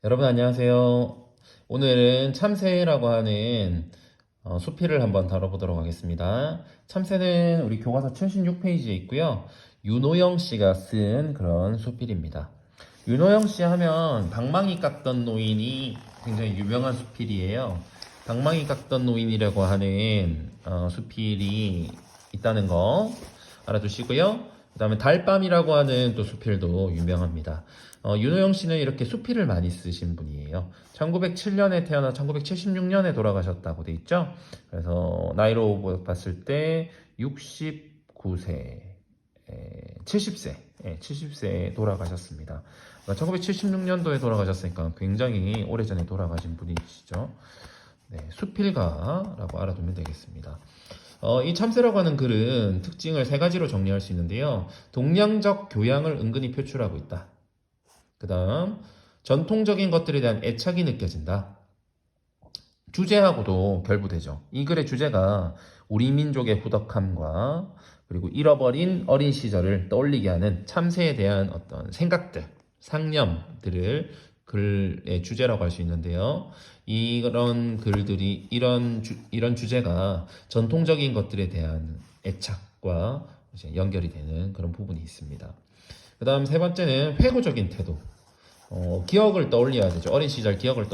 여러분 안녕하세요. 오늘은 참새라고 하는 수필을 한번 다뤄보도록 하겠습니다. 참새는 우리 교과서 76페이지에 있고요. 윤호영 씨가 쓴 그런 수필입니다. 윤호영 씨 하면 방망이 깎던 노인이 굉장히 유명한 수필이에요. 방망이 깎던 노인이라고 하는 수필이 있다는 거 알아두시고요. 그 다음에 달밤이라고 하는 또 수필도 유명합니다. 윤호영 씨는 이렇게 수필을 많이 쓰신 분이에요. 1907년에 태어나 1976년에 돌아가셨다고 돼 있죠. 그래서 나이로 봤을 때 69세, 70세, 70세에 돌아가셨습니다. 1976년도에 돌아가셨으니까 굉장히 오래전에 돌아가신 분이시죠. 네, 수필가라고 알아두면 되겠습니다. 이 참새라고 하는 글은 특징을 세 가지로 정리할 수 있는데요. 동양적 교양을 은근히 표출하고 있다. 그 다음, 전통적인 것들에 대한 애착이 느껴진다. 주제하고도 결부되죠. 이 글의 주제가 우리 민족의 후덕함과 그리고 잃어버린 어린 시절을 떠올리게 하는 참새에 대한 어떤 생각들, 상념들을 글의 주제라고 할 수 있는데요. 이런 글들이, 이런 주제가 전통적인 것들에 대한 애착과 이제 연결이 되는 그런 부분이 있습니다. 그 다음 세 번째는 회고적인 태도. 기억을 떠올려야 되죠. 어린 시절 기억을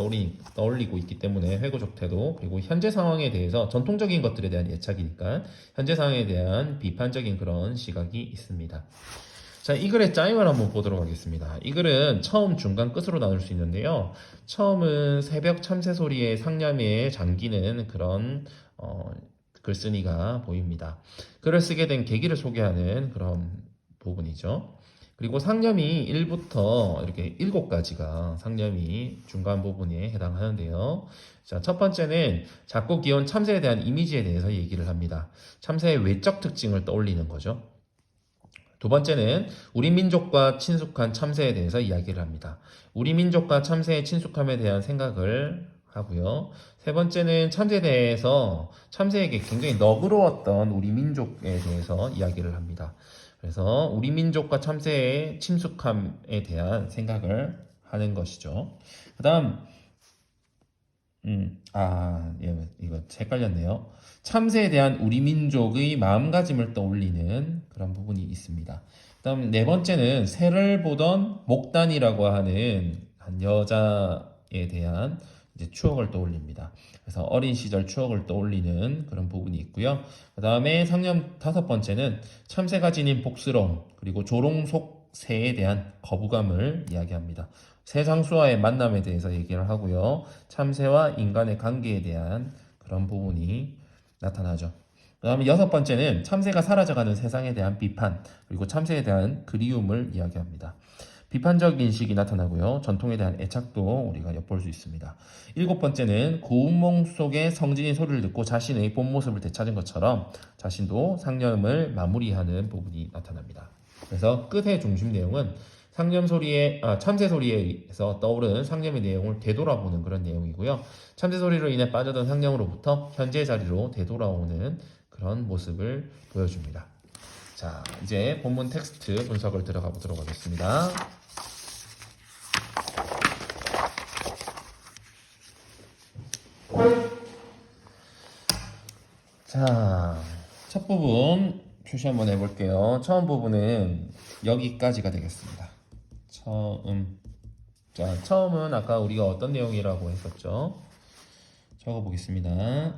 떠올리고 있기 때문에 회고적 태도, 그리고 현재 상황에 대해서 전통적인 것들에 대한 예착이니까 현재 상황에 대한 비판적인 그런 시각이 있습니다. 자, 이 글의 짜임을 한번 보도록 하겠습니다. 이 글은 처음, 중간, 끝으로 나눌 수 있는데요. 처음은 새벽 참새 소리에 상념에 잠기는 그런 글쓴이가 보입니다. 글을 쓰게 된 계기를 소개하는 그런 부분이죠. 그리고 상념이 1부터 이렇게 7가지가 상념이 중간 부분에 해당하는데요. 자, 첫 번째는 작고 귀여운 참새에 대한 이미지에 대해서 얘기를 합니다. 참새의 외적 특징을 떠올리는 거죠. 두 번째는 우리 민족과 친숙한 참새에 대해서 이야기를 합니다. 우리 민족과 참새의 친숙함에 대한 생각을 하고요. 세 번째는 참새에 대해서 참새에게 굉장히 너그러웠던 우리 민족에 대해서 이야기를 합니다. 그래서 우리 민족과 참새의 친숙함에 대한 생각을 하는 것이죠. 그 다음, 예, 이거 헷갈렸네요. 참새에 대한 우리 민족의 마음가짐을 떠올리는 그런 부분이 있습니다. 그다음 네 번째는 새를 보던 목단이라고 하는 한 여자에 대한 이제 추억을 떠올립니다. 그래서 어린 시절 추억을 떠올리는 그런 부분이 있고요. 그다음에 상념 다섯 번째는 참새가 지닌 복스러움 그리고 조롱속 새에 대한 거부감을 이야기합니다. 새 장수와의 만남에 대해서 얘기를 하고요. 참새와 인간의 관계에 대한 그런 부분이 나타나죠. 그 다음에 여섯 번째는 참새가 사라져가는 세상에 대한 비판, 그리고 참새에 대한 그리움을 이야기합니다. 비판적 인식이 나타나고요. 전통에 대한 애착도 우리가 엿볼 수 있습니다. 일곱 번째는 고운몽 속에 성진이 소리를 듣고 자신의 본 모습을 되찾은 것처럼 자신도 상념을 마무리하는 부분이 나타납니다. 그래서 끝의 중심 내용은 참새 소리에서 떠오르는 상념의 내용을 되돌아보는 그런 내용이고요. 참새 소리로 인해 빠져든 상념으로부터 현재 자리로 되돌아오는 그런 모습을 보여줍니다. 자, 이제 본문 텍스트 분석을 들어가 보도록 하겠습니다. 자, 첫 부분 표시 한번 해볼게요. 처음 부분은 여기까지가 되겠습니다. 처음은 아까 우리가 어떤 내용이라고 했었죠? 적어 보겠습니다.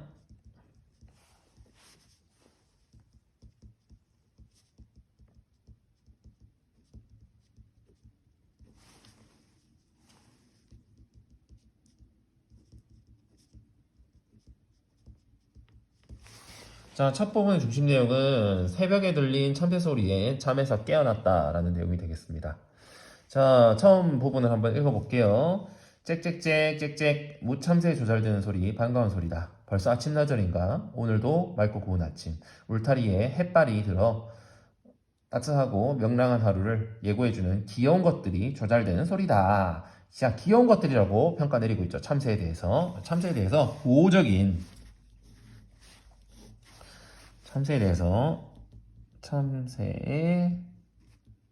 자, 첫 부분의 중심 내용은 새벽에 들린 참새 소리에 잠에서 깨어났다라는 내용이 되겠습니다. 자, 처음 부분을 한번 읽어볼게요. 짹짹짹 짹짹 무참새 조잘되는 소리 반가운 소리다. 벌써 아침나절인가? 오늘도 맑고 고운 아침. 울타리에 햇발이 들어 따뜻하고 명랑한 하루를 예고해주는 귀여운 것들이 조잘되는 소리다. 자, 귀여운 것들이라고 평가 내리고 있죠. 참새에 대해서. 참새에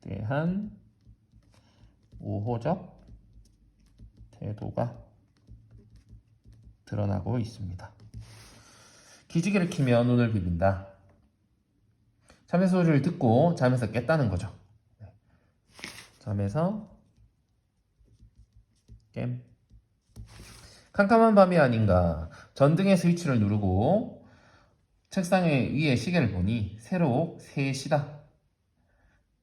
대한 우호적 태도가 드러나고 있습니다. 기지개를 키며 눈을 비빈다. 참새 소리를 듣고 잠에서 깼다는 거죠. 잠에서 깸. 캄캄한 밤이 아닌가. 전등의 스위치를 누르고 책상 위에 시계를 보니 새로 3시다.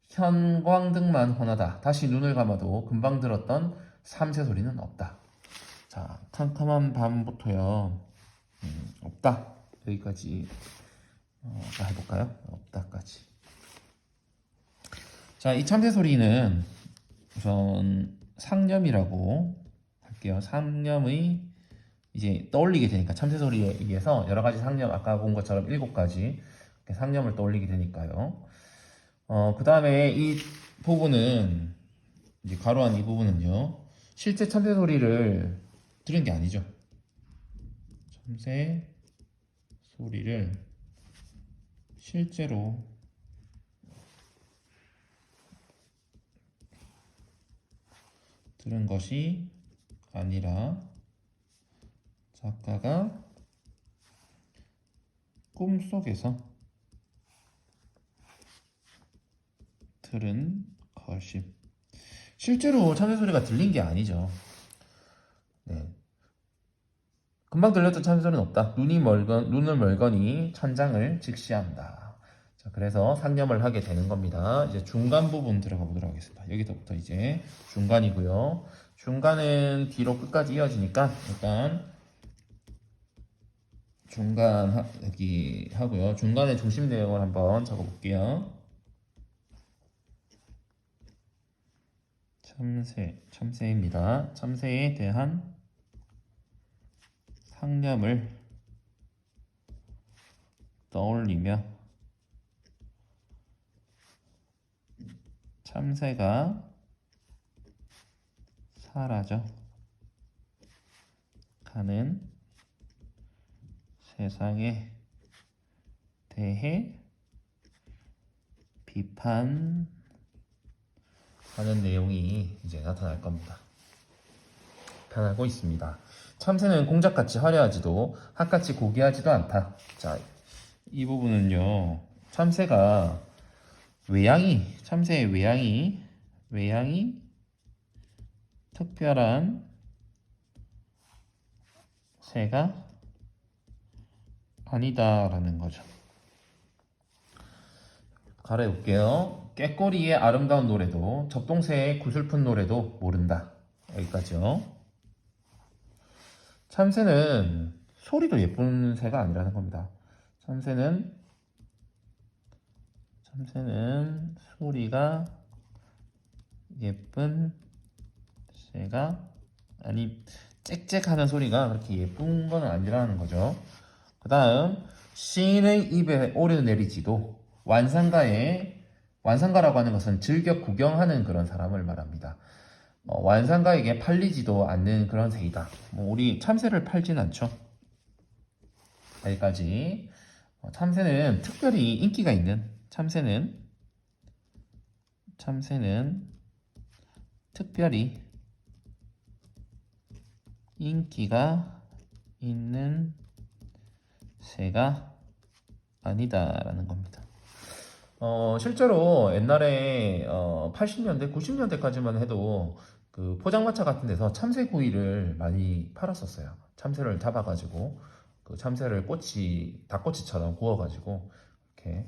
현광등만 환하다. 다시 눈을 감아도 금방 들었던 참새 소리는 없다. 자, 캄캄한 밤부터요. 없다. 여기까지 해볼까요? 없다까지. 자, 이 참새 소리는 우선 상념이라고 할게요. 상념의 이제 떠올리게 되니까 참새 소리에 의해서 여러 가지 상념, 아까 본 것처럼 7가지 상념을 떠올리게 되니까요. 그 다음에 이 부분은 이제 가로한 이 부분은요. 실제 참새 소리를 들은 게 아니죠. 참새 소리를 실제로 들은 것이 아니라 작가가 꿈속에서 들은 것임. 실제로 참새 소리가 들린 게 아니죠. 네. 금방 들렸던 참새 소리는 없다. 눈을 멀거니 천장을 직시한다. 자, 그래서 상념을 하게 되는 겁니다. 이제 중간 부분 들어가 보도록 하겠습니다. 여기서부터 이제 중간이고요. 중간은 뒤로 끝까지 이어지니까 일단 중간 여기 하고요. 중간의 중심 내용을 한번 적어볼게요. 참새입니다. 참새에 대한 상념을 떠올리며 참새가 사라져 가는 세상에 대해 비판하는 내용이 이제 나타날 겁니다. 비판하고 있습니다. 참새는 공작같이 화려하지도 핫같이 고귀하지도 않다. 자, 이 부분은요. 참새의 외양이 특별한 새가 아니다라는 거죠. 가려볼게요. 꾀꼬리의 아름다운 노래도 접동새의 구슬픈 노래도 모른다. 여기까지요. 참새는 소리도 예쁜 새가 아니라는 겁니다. 참새는 소리가 예쁜 새가 짹짹하는 소리가 그렇게 예쁜 건 아니라는 거죠. 그 다음 시인의 입에 오르내리지도 완상가라고 하는 것은 즐겨 구경하는 그런 사람을 말합니다. 완상가에게 팔리지도 않는 그런 새이다. 우리 참새를 팔진 않죠. 여기까지. 참새는 특별히 인기가 있는 참새는 특별히 인기가 있는 새가 아니다라는 겁니다. 실제로 옛날에 80년대, 90년대까지만 해도 그 포장마차 같은 데서 참새구이를 많이 팔았었어요. 참새를 잡아가지고 그 참새를 닭꼬치처럼 구워가지고 이렇게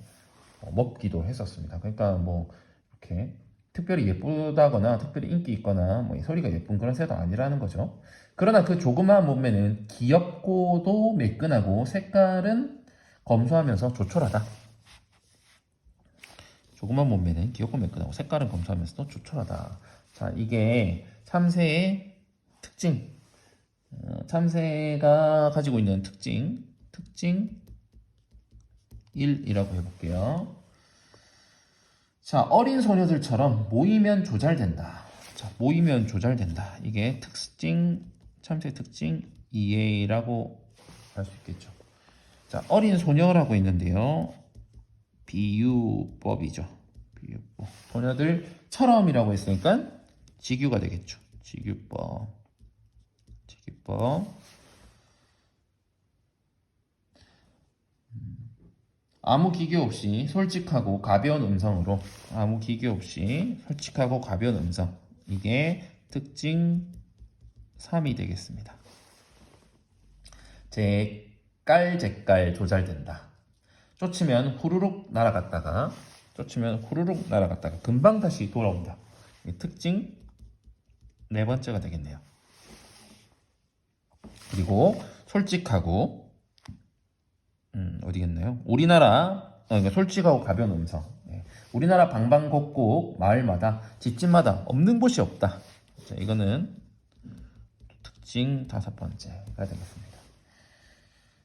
먹기도 했었습니다. 그러니까 뭐 이렇게 특별히 예쁘다거나 특별히 인기 있거나 뭐 소리가 예쁜 그런 새도 아니라는 거죠. 그러나 그 조그마한 몸매는 귀엽고도 매끈하고 색깔은 검소하면서 조촐하다. 조그만 몸매는 귀엽고 매끈하고 색깔은 검소하면서도 조촐하다. 자, 이게 참새의 특징. 참새가 가지고 있는 특징 1이라고 해볼게요. 자, 어린 소녀들처럼 모이면 조잘된다. 자, 모이면 조잘된다. 이게 참새 특징 2A라고 할 수 있겠죠. 자, 어린 소녀라고 있는데요. 비유법이죠. 비유법. 소녀들처럼이라고 했으니까 직유가 되겠죠. 직유법. 비법. 아무 기교 없이 솔직하고 가벼운 음성으로, 아무 기교 없이 솔직하고 가벼운 음성, 이게 특징 3이 되겠습니다. 제깔 조잘된다. 쫓으면 후루룩 날아갔다가 금방 다시 돌아온다. 이 특징 네 번째가 되겠네요. 그리고 솔직하고 어디겠나요? 그러니까 솔직하고 가벼운 음성. 예. 우리나라 방방곡곡 마을마다 집집마다 없는 곳이 없다. 자, 이거는 특징 5번째가 되겠습니다.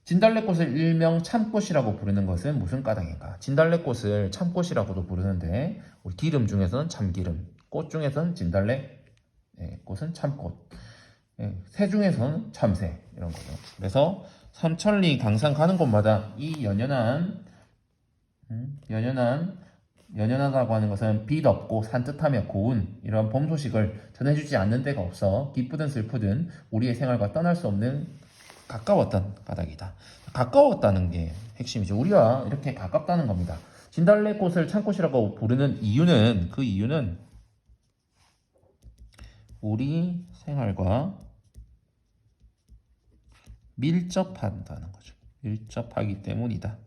진달래꽃을 일명 참꽃이라고 부르는 것은 무슨 까닭인가? 진달래꽃을 참꽃이라고도 부르는데 우리 기름 중에서는 참기름, 꽃 중에서는 진달래, 꽃은 참꽃, 새 중에서는 참새, 이런 거죠. 그래서 삼천리 강산 가는 곳마다 이 연연하다고 하는 것은 빛 없고 산뜻하며 고운 이러한 봄 소식을 전해주지 않는 데가 없어 기쁘든 슬프든 우리의 생활과 떠날 수 없는 가까웠던 까닭이다. 가까웠다는 게 핵심이죠. 우리와 이렇게 가깝다는 겁니다. 진달래꽃을 참꽃이라고 부르는 이유는, 그 이유는 우리 생활과 밀접한다는 거죠. 밀접하기 때문이다.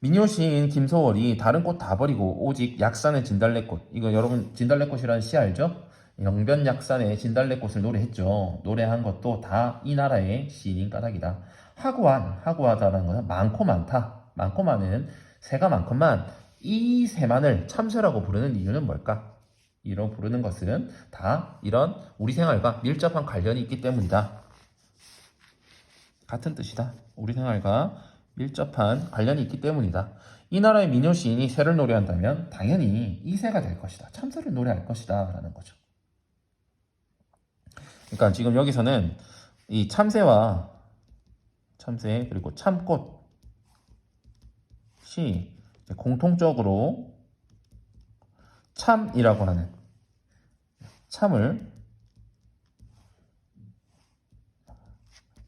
민요 시인 김소월이 다른 꽃 다 버리고 오직 약산의 진달래꽃, 이거 여러분 진달래꽃이라는 시 알죠? 영변약산의 진달래꽃을 노래했죠. 노래한 것도 다 이 나라의 시인인 까닭이다. 하구하다라는 것은 많고 많다. 많고 많은 새가 많건만 이 새만을 참새라고 부르는 이유는 뭘까? 이런 부르는 것은 다 이런 우리 생활과 밀접한 관련이 있기 때문이다. 같은 뜻이다. 우리 생활과 밀접한 관련이 있기 때문이다. 이 나라의 민요 시인이 새를 노래한다면 당연히 이 새가 될 것이다. 참새를 노래할 것이다 라는 거죠. 그러니까 지금 여기서는 이 참새 그리고 참꽃이 공통적으로 참이라고 하는 참을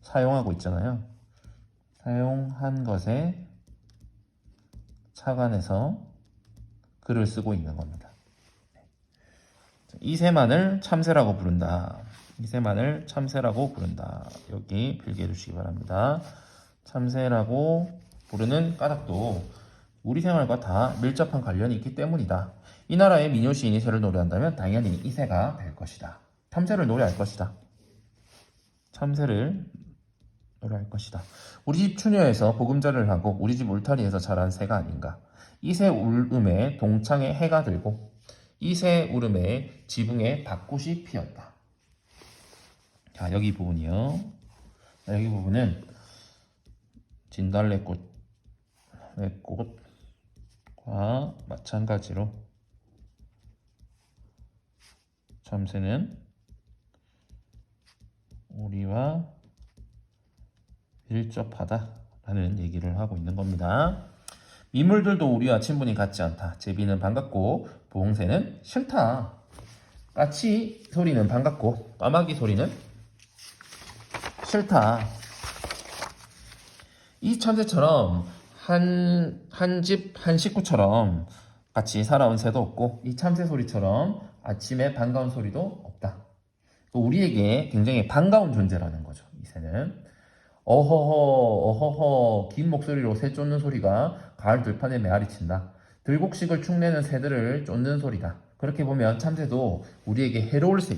사용하고 있잖아요. 사용한 것에 착안해서 글을 쓰고 있는 겁니다. 이 새만을 참새라고 부른다. 이 새만을 참새라고 부른다. 여기 필기해 주시기 바랍니다. 참새라고 부르는 까닭도 우리 생활과 다 밀접한 관련이 있기 때문이다. 이 나라의 민요 시인이 새를 노래한다면 당연히 이 새가 될 것이다. 참새를 노래할 것이다. 참새를 노래할 것이다. 우리 집 추녀에서 보금자리를 하고 우리 집 울타리에서 자란 새가 아닌가. 이 새 울음에 동창에 해가 들고 이 새 울음에 지붕에 벚꽃이 피었다. 자, 여기 부분이요. 여기 부분은 진달래꽃과 마찬가지로 참새는 우리와 밀접하다라는 얘기를 하고 있는 겁니다. 미물들도 우리와 친분이 같지 않다. 제비는 반갑고 보홍새는 싫다. 까치 소리는 반갑고 까마귀 소리는 싫다. 이 참새처럼 한 집 한 식구처럼 같이 살아온 새도 없고 이 참새 소리처럼 아침에 반가운 소리도 없다. 또 우리에게 굉장히 반가운 존재라는 거죠. 이 새는 어허허 긴 목소리로 새 쫓는 소리가 가을 들판에 메아리친다. 들곡식을 축내는 새들을 쫓는 소리다. 그렇게 보면 참새도 우리에게 해로울 수 있다.